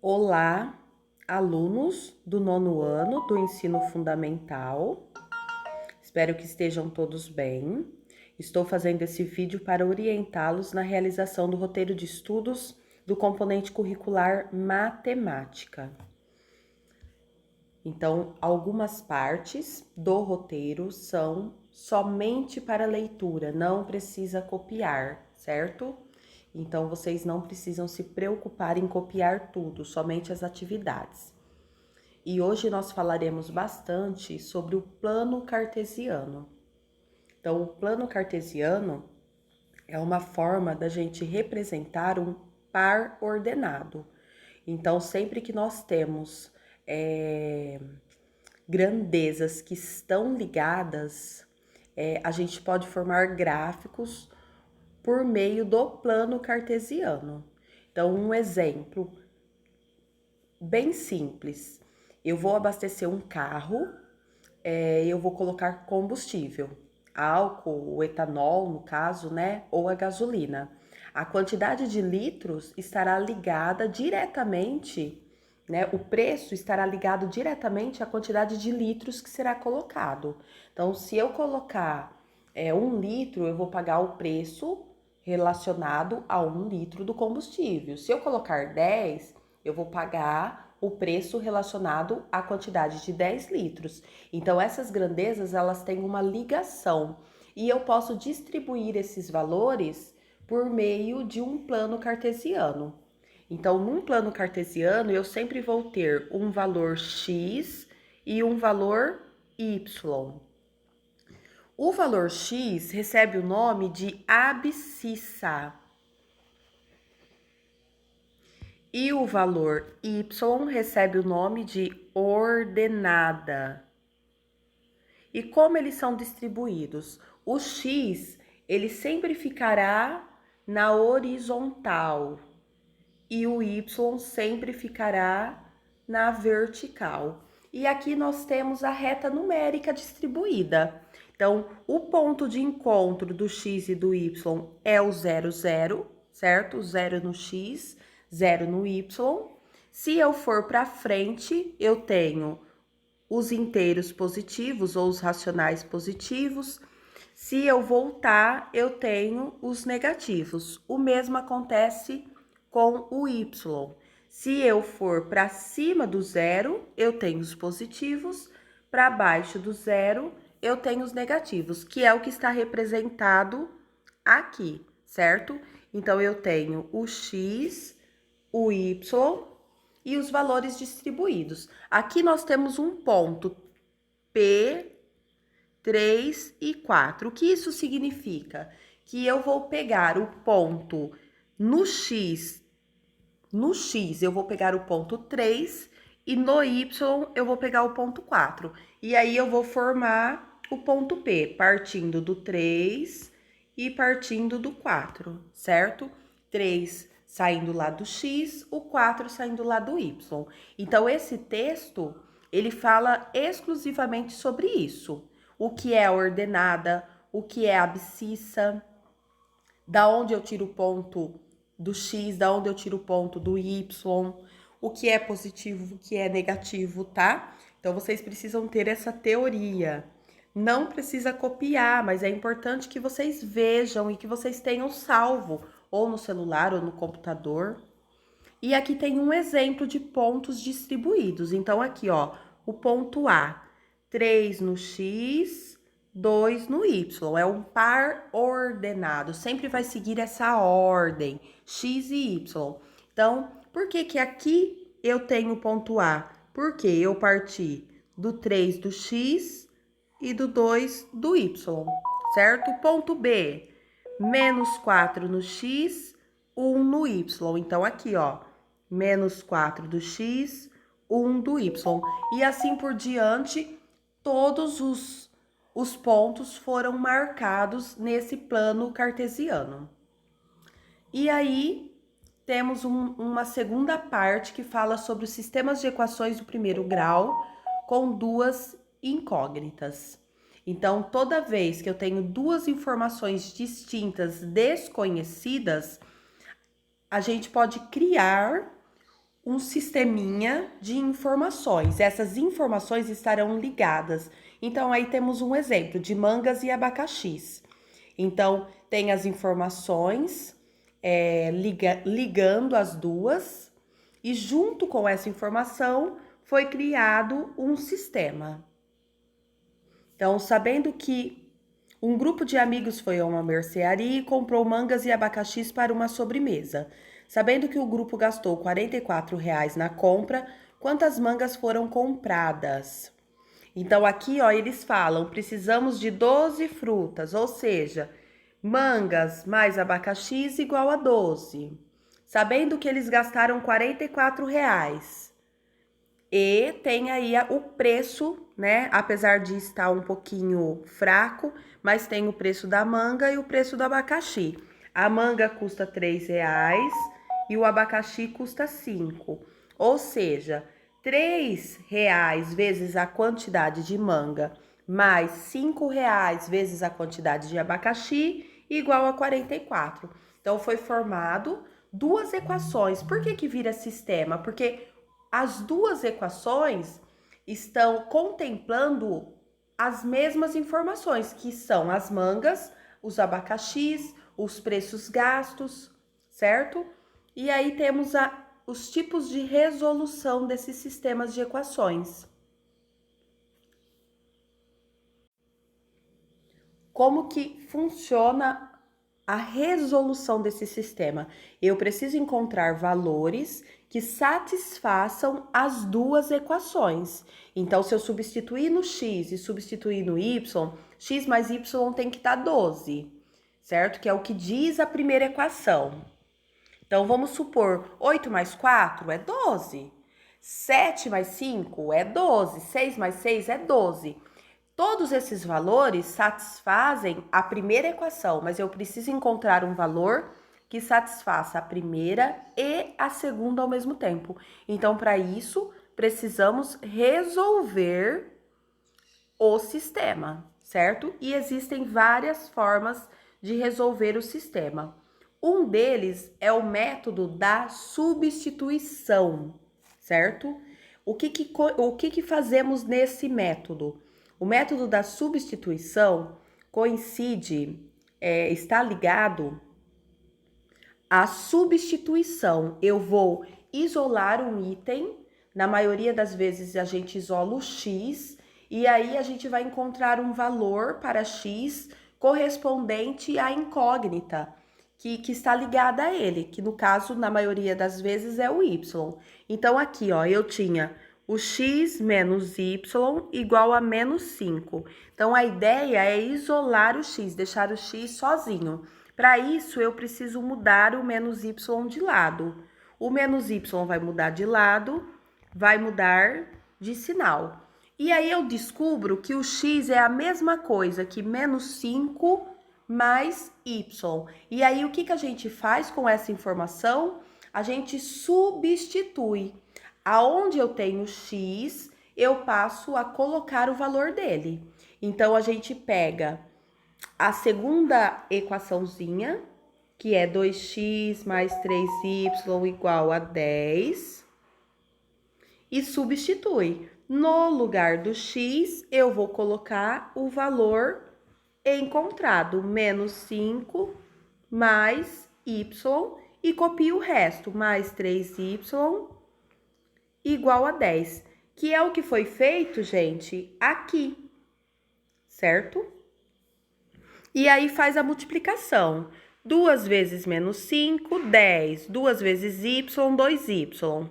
Olá, alunos do nono ano do ensino fundamental. Espero que estejam todos bem. Estou fazendo esse vídeo para orientá-los na realização do roteiro de estudos do componente curricular matemática. Então, algumas partes do roteiro são somente para leitura, não precisa copiar, certo? Então, vocês não precisam se preocupar em copiar tudo, somente as atividades. E hoje nós falaremos bastante sobre o plano cartesiano. Então, o plano cartesiano é uma forma da gente representar um par ordenado. Então, sempre que nós temos grandezas que estão ligadas, a gente pode formar gráficos por meio do plano cartesiano. Então, um exemplo bem simples. Eu vou abastecer um carro, eu vou colocar combustível, álcool, o etanol, no caso, né? Ou a gasolina. A quantidade de litros estará ligada diretamente, né? O preço estará ligado diretamente à quantidade de litros que será colocado. Então, se eu colocar 1 litro, eu vou pagar o preço relacionado a 1 litro do combustível. Se eu colocar 10, eu vou pagar o preço relacionado à quantidade de 10 litros. Então, essas grandezas, elas têm uma ligação e eu posso distribuir esses valores por meio de um plano cartesiano. Então, num plano cartesiano, eu sempre vou ter um valor x e um valor y. O valor x recebe o nome de abscissa. E o valor y recebe o nome de ordenada. E como eles são distribuídos? O x, ele sempre ficará na horizontal e o y sempre ficará na vertical. E aqui nós temos a reta numérica distribuída. Então, o ponto de encontro do x e do y é o 0, 0, certo? 0 no x, 0 no y. Se eu for para frente, eu tenho os inteiros positivos ou os racionais positivos. Se eu voltar, eu tenho os negativos. O mesmo acontece com o y. Se eu for para cima do zero, eu tenho os positivos. Para baixo do zero, eu tenho os negativos, que é o que está representado aqui, certo? Então, eu tenho o x, o y e os valores distribuídos. Aqui nós temos um ponto P, 3 e 4. O que isso significa? Que eu vou pegar o ponto no X eu vou pegar o ponto 3 e no Y eu vou pegar o ponto 4. E aí eu vou formar o ponto P, partindo do 3 e partindo do 4, certo? 3 saindo lá do X, o 4 saindo lá do Y. Então, esse texto, ele fala exclusivamente sobre isso. O que é a ordenada, o que é a abscissa, da onde eu tiro o ponto do X, da onde eu tiro o ponto do Y, o que é positivo, o que é negativo, tá? Então, vocês precisam ter essa teoria. Não precisa copiar, mas é importante que vocês vejam e que vocês tenham salvo, ou no celular ou no computador. E aqui tem um exemplo de pontos distribuídos. Então, aqui, ó, o ponto A, 3 no X, 2 no Y. É um par ordenado, sempre vai seguir essa ordem, X e Y. Então, por que que aqui eu tenho o ponto A? Porque eu parti do 3 do X e do 2 do Y, certo? Ponto B, menos 4 no X, 1 no Y. Então, aqui, ó, menos 4 do X, 1 do Y. E assim por diante, todos os pontos foram marcados nesse plano cartesiano. E aí, temos uma segunda parte que fala sobre os sistemas de equações do primeiro grau com duas incógnitas. Então, toda vez que eu tenho duas informações distintas desconhecidas, a gente pode criar um sisteminha de informações. Essas informações estarão ligadas. Então, aí temos um exemplo de mangas e abacaxis. Então, tem as informações ligando as duas, e junto com essa informação foi criado um sistema. Então, sabendo que um grupo de amigos foi a uma mercearia e comprou mangas e abacaxis para uma sobremesa. Sabendo que o grupo gastou R$ 44 na compra, quantas mangas foram compradas? Então, aqui, ó, eles falam, precisamos de 12 frutas, ou seja, mangas mais abacaxis igual a 12. Sabendo que eles gastaram R$ 44. E tem aí o preço, né? Apesar de estar um pouquinho fraco, mas tem o preço da manga e o preço do abacaxi. A manga custa R$ 3 e o abacaxi custa 5. Ou seja, R$ 3 vezes a quantidade de manga mais R$ 5 vezes a quantidade de abacaxi igual a 44. Então, foi formado duas equações. Por que que vira sistema? Porque as duas equações estão contemplando as mesmas informações, que são as mangas, os abacaxis, os preços gastos, certo? E aí temos os tipos de resolução desses sistemas de equações. Como que funciona a resolução desse sistema? Eu preciso encontrar valores que satisfaçam as duas equações. Então, se eu substituir no x e substituir no y, x mais y tem que dar 12, certo? Que é o que diz a primeira equação. Então, vamos supor, 8 mais 4 é 12. 7 mais 5 é 12. 6 mais 6 é 12. Todos esses valores satisfazem a primeira equação, mas eu preciso encontrar um valor que satisfaça a primeira e a segunda ao mesmo tempo. Então, para isso, precisamos resolver o sistema, certo? E existem várias formas de resolver o sistema. Um deles é o método da substituição, certo? O que fazemos nesse método? O método da substituição está ligado à substituição. Eu vou isolar um item, na maioria das vezes a gente isola o x, e aí a gente vai encontrar um valor para x correspondente à incógnita que está ligada a ele, que no caso, na maioria das vezes, é o y. Então, aqui, ó, eu tinha o x menos y igual a menos 5. Então, a ideia é isolar o x, deixar o x sozinho. Para isso, eu preciso mudar o menos y de lado. O menos y vai mudar de lado, vai mudar de sinal. E aí, eu descubro que o x é a mesma coisa que menos 5 mais y. E aí, o que a gente faz com essa informação? A gente substitui. Aonde eu tenho x, eu passo a colocar o valor dele. Então, a gente pega a segunda equaçãozinha, que é 2x mais 3y igual a 10, e substitui. No lugar do x, eu vou colocar o valor encontrado, menos 5 mais y, e copio o resto, mais 3y igual a 10, que é o que foi feito, gente, aqui, certo? E aí faz a multiplicação. 2 vezes menos 5, 10. 2 vezes y, 2y.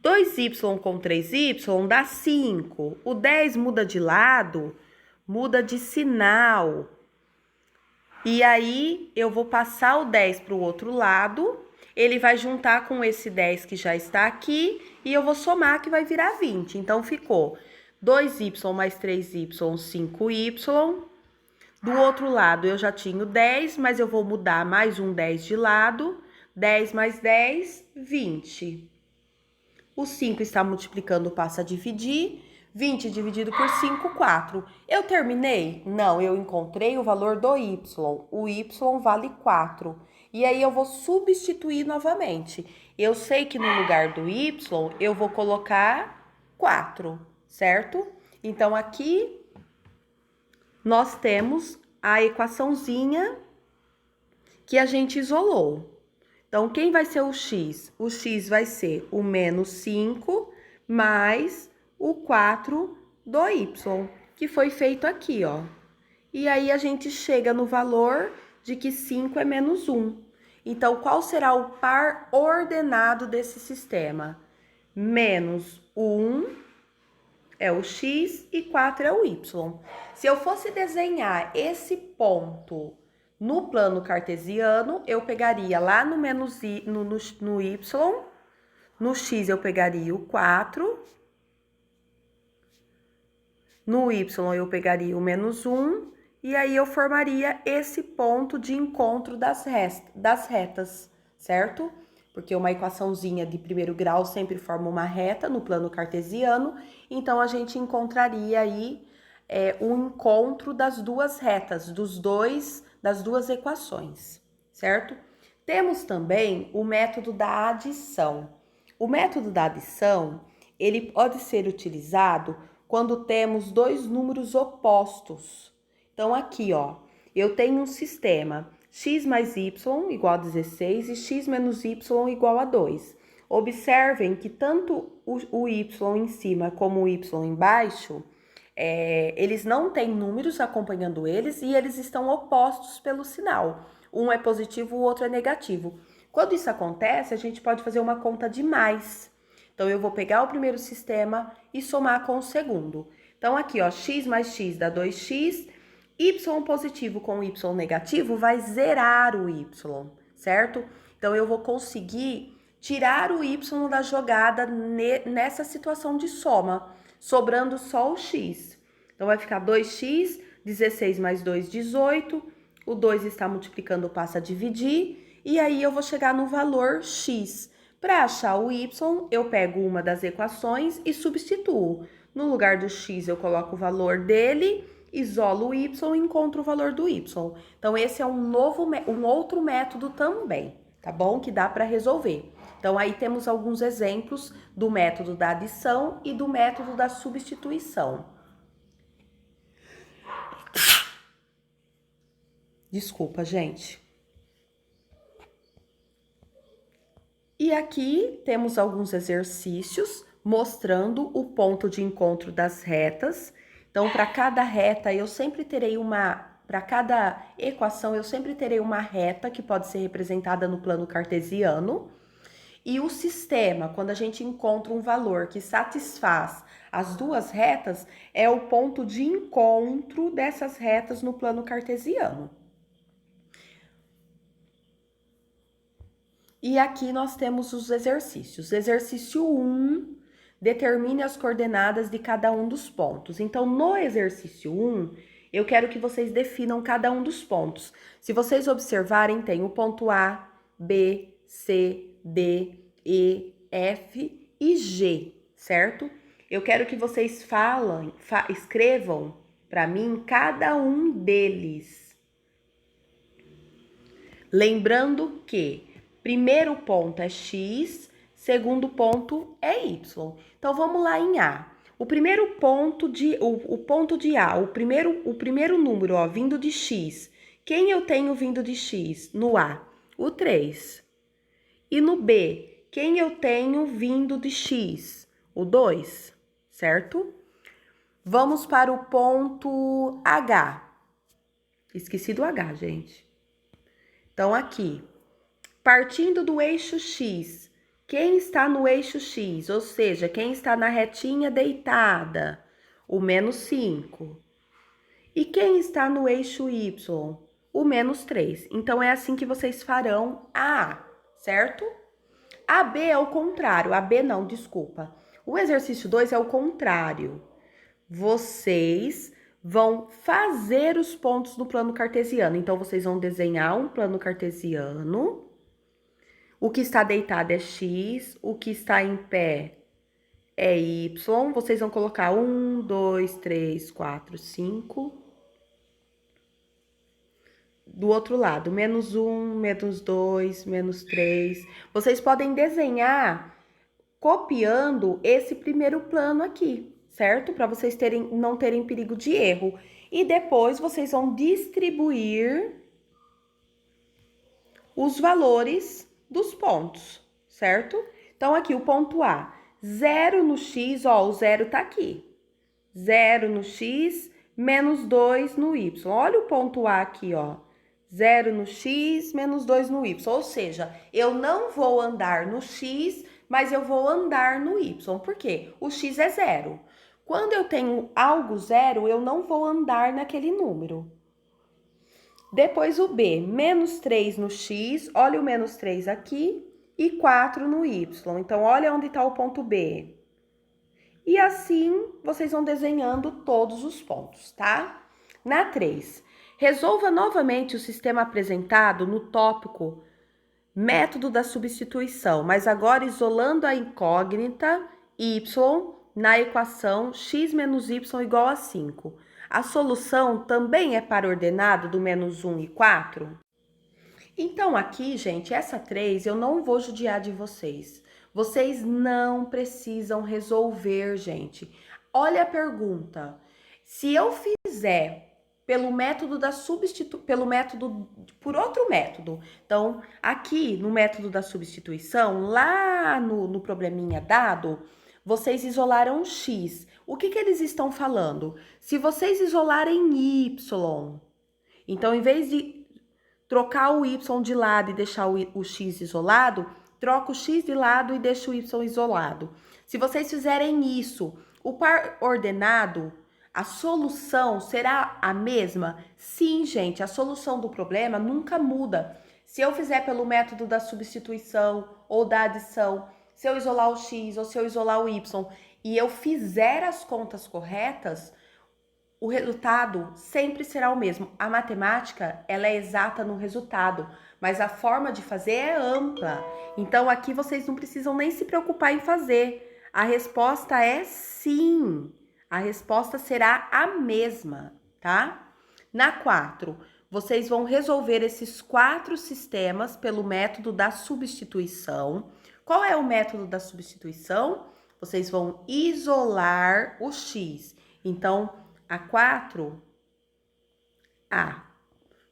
2y com 3y dá 5. O 10 muda de lado, muda de sinal. E aí, eu vou passar o 10 para o outro lado, ele vai juntar com esse 10 que já está aqui, e eu vou somar que vai virar 20. Então, ficou 2y mais 3y, 5y. Do outro lado, eu já tinha o 10, mas eu vou mudar mais um 10 de lado. 10 mais 10, 20. O 5 está multiplicando, passa a dividir. 20 dividido por 5, 4. Eu terminei? Não, eu encontrei o valor do y. O y vale 4. E aí eu vou substituir novamente. Eu sei que no lugar do y eu vou colocar 4, certo? Então aqui nós temos a equaçãozinha que a gente isolou. Então, quem vai ser o x? O x vai ser o menos 5 mais o 4 do y, que foi feito aqui, ó. E aí, a gente chega no valor de que 5 é menos 1. Então, qual será o par ordenado desse sistema? Menos 1 é o x e 4 é o y. Se eu fosse desenhar esse ponto no plano cartesiano, eu pegaria lá no menos no y, no x eu pegaria o 4, no y eu pegaria o menos 1, e aí eu formaria esse ponto de encontro das retas, certo? Porque uma equaçãozinha de primeiro grau sempre forma uma reta no plano cartesiano, então a gente encontraria aí o encontro das duas retas, das duas equações, certo? Temos também o método da adição. O método da adição, ele pode ser utilizado quando temos dois números opostos. Então, aqui, ó, eu tenho um sistema x mais y igual a 16 e x menos y igual a 2. Observem que tanto o y em cima como o y embaixo, eles não têm números acompanhando eles e eles estão opostos pelo sinal. Um é positivo, o outro é negativo. Quando isso acontece, a gente pode fazer uma conta de mais. Então, eu vou pegar o primeiro sistema e somar com o segundo. Então, aqui, ó, x mais x dá 2x, y positivo com y negativo vai zerar o y, certo? Então, eu vou conseguir tirar o y da jogada nessa situação de soma, sobrando só o x. Então, vai ficar 2x, 16 mais 2, 18, o 2 está multiplicando, passa a dividir, e aí eu vou chegar no valor x. Para achar o y, eu pego uma das equações e substituo. No lugar do x, eu coloco o valor dele, isolo o y e encontro o valor do y. Então, esse é um outro método também, tá bom? Que dá para resolver. Então, aí temos alguns exemplos do método da adição e do método da substituição. Desculpa, gente. E aqui temos alguns exercícios mostrando o ponto de encontro das retas. Então, para cada reta, eu sempre terei para cada equação, eu sempre terei uma reta que pode ser representada no plano cartesiano. E o sistema, quando a gente encontra um valor que satisfaz as duas retas, é o ponto de encontro dessas retas no plano cartesiano. E aqui nós temos os exercícios. Exercício 1, determine as coordenadas de cada um dos pontos. Então, no exercício 1, eu quero que vocês definam cada um dos pontos. Se vocês observarem, tem o ponto A, B, C, D, E, F e G, certo? Eu quero que vocês escrevam para mim cada um deles. Lembrando que primeiro ponto é x, segundo ponto é y. Então, vamos lá em A. O primeiro ponto o ponto de A, o primeiro número, ó, vindo de x. Quem eu tenho vindo de x no A? O 3. E no B, quem eu tenho vindo de x? O 2, certo? Vamos para o ponto H. Esqueci do H, gente. Então, aqui. Partindo do eixo X, quem está no eixo X, ou seja, quem está na retinha deitada, o menos 5. E quem está no eixo Y, o menos 3. Então, é assim que vocês farão a A, certo? A B é o contrário, a B não, desculpa. O exercício 2 é o contrário. Vocês vão fazer os pontos no plano cartesiano. Então, vocês vão desenhar um plano cartesiano. O que está deitado é x, o que está em pé é y, vocês vão colocar 1, 2, 3, 4, 5. Do outro lado, menos 1, menos 2, menos 3. Vocês podem desenhar copiando esse primeiro plano aqui, certo? Para vocês não terem perigo de erro. E depois vocês vão distribuir os valores dos pontos, certo? Então, aqui o ponto A, 0 no x, ó, o 0 tá aqui. 0 no x, menos 2 no y. Olha o ponto A aqui, ó. 0 no x, menos 2 no y. Ou seja, eu não vou andar no x, mas eu vou andar no y. Por quê? O x é 0. Quando eu tenho algo 0, eu não vou andar naquele número. Depois o B, menos 3 no x, olha o menos 3 aqui, e 4 no y. Então, olha onde está o ponto B. E assim, vocês vão desenhando todos os pontos, tá? Na 3, resolva novamente o sistema apresentado no tópico método da substituição, mas agora isolando a incógnita y na equação x menos y igual a 5. A solução também é par ordenado do menos 1 e 4? Então, aqui, gente, essa 3 eu não vou judiar de vocês. Vocês não precisam resolver, gente. Olha a pergunta. Se eu fizer pelo método da por outro método. Então, aqui no método da substituição, lá no probleminha dado, vocês isolaram x. O que eles estão falando? Se vocês isolarem y, então, em vez de trocar o y de lado e deixar o x isolado, troca o x de lado e deixa o y isolado. Se vocês fizerem isso, o par ordenado, a solução será a mesma? Sim, gente, a solução do problema nunca muda. Se eu fizer pelo método da substituição ou da adição, se eu isolar o x ou se eu isolar o y e eu fizer as contas corretas, o resultado sempre será o mesmo. A matemática, ela é exata no resultado, mas a forma de fazer é ampla. Então, aqui vocês não precisam nem se preocupar em fazer. A resposta é sim. A resposta será a mesma, tá? Na 4, vocês vão resolver esses 4 sistemas pelo método da substituição. Qual é o método da substituição? Vocês vão isolar o x. Então, a 4,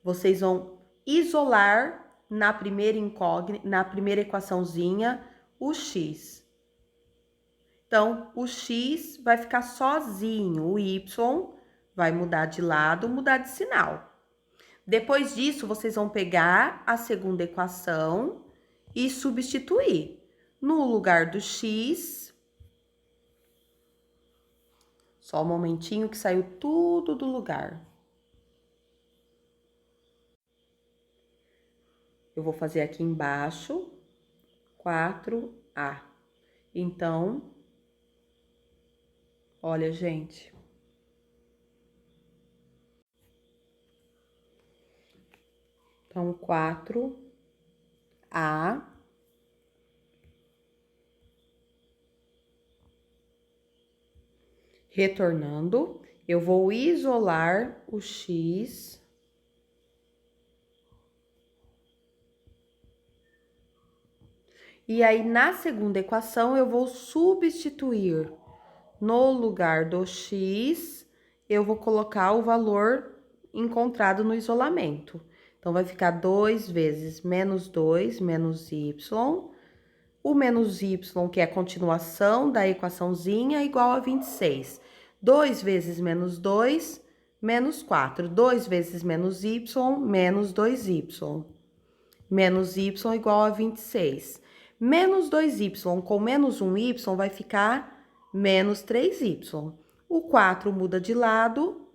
vocês vão isolar na primeira incógnita, na primeira equaçãozinha, o x. Então, o x vai ficar sozinho, o y vai mudar de lado, mudar de sinal. Depois disso, vocês vão pegar a segunda equação e substituir. No lugar do x, só um momentinho que saiu tudo do lugar. Eu vou fazer aqui embaixo, 4A. Então, olha, gente. Então, 4A. Retornando, eu vou isolar o x. E aí, na segunda equação, eu vou substituir no lugar do x, eu vou colocar o valor encontrado no isolamento. Então, vai ficar 2 vezes menos 2, menos y. O menos y, que é a continuação da equaçãozinha, igual a 26. 2 vezes menos 2, menos 4. 2 vezes menos y, menos 2y. Menos y igual a 26. Menos 2y com menos 1y vai ficar menos 3y. O 4 muda de lado,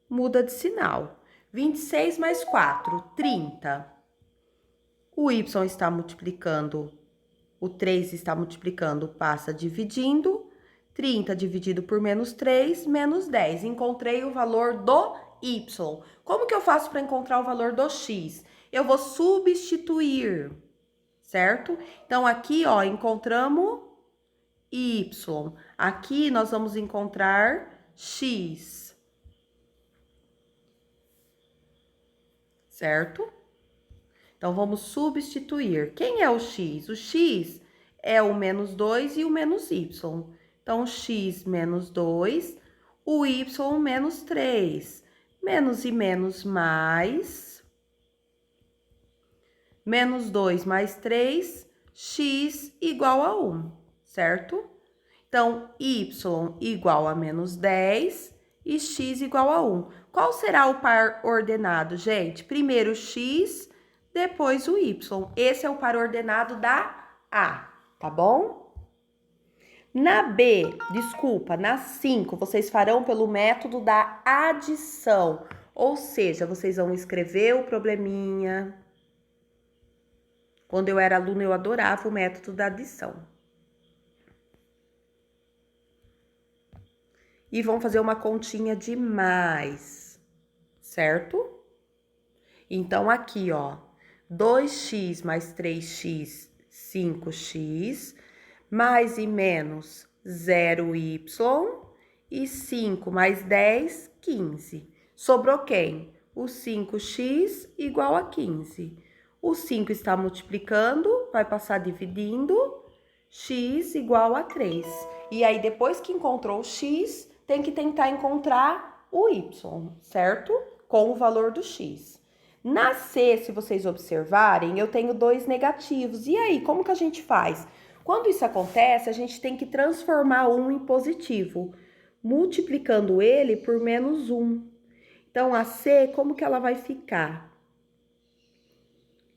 muda de sinal. 26 mais 4, 30. O y está multiplicando, o 3 está multiplicando, passa dividindo. 30 dividido por menos 3, menos 10. Encontrei o valor do y. Como que eu faço para encontrar o valor do x? Eu vou substituir, certo? Então, aqui, ó, encontramos y. Aqui nós vamos encontrar x. Certo? Então, vamos substituir. Quem é o x? O x é o menos 2 e o menos y. Então, x menos 2, o y menos 3. Menos e menos mais. Menos 2 mais 3, x igual a 1, certo? Então, y igual a menos 10 e x igual a 1. Qual será o par ordenado, gente? Primeiro x, depois o y. Esse é o par ordenado da A, tá bom? Na B, desculpa, na 5, vocês farão pelo método da adição. Ou seja, vocês vão escrever o probleminha. Quando eu era aluna, eu adorava o método da adição. E vão fazer uma continha de mais, certo? Então, aqui, ó, 2x mais 3x, 5x, mais e menos 0y, e 5 mais 10, 15. Sobrou quem? O 5x igual a 15. O 5 está multiplicando, vai passar dividindo, x igual a 3. E aí, depois que encontrou o x, tem que tentar encontrar o y, certo? Com o valor do x. Na C, se vocês observarem, eu tenho 2 negativos. E aí, como que a gente faz? Quando isso acontece, a gente tem que transformar 1 em positivo, multiplicando ele por menos 1. Então, a C, como que ela vai ficar?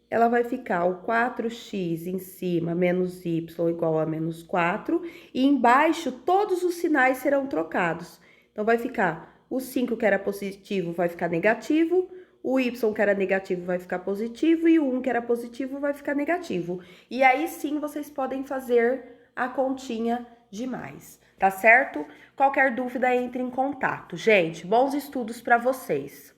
Ela vai ficar o 4x em cima, menos y igual a menos 4, e embaixo todos os sinais serão trocados. Então, vai ficar o 5 que era positivo vai ficar negativo, o y que era negativo vai ficar positivo, e o 1 que era positivo vai ficar negativo. E aí, sim, vocês podem fazer a continha de mais, tá certo? Qualquer dúvida, entre em contato. Gente, bons estudos para vocês!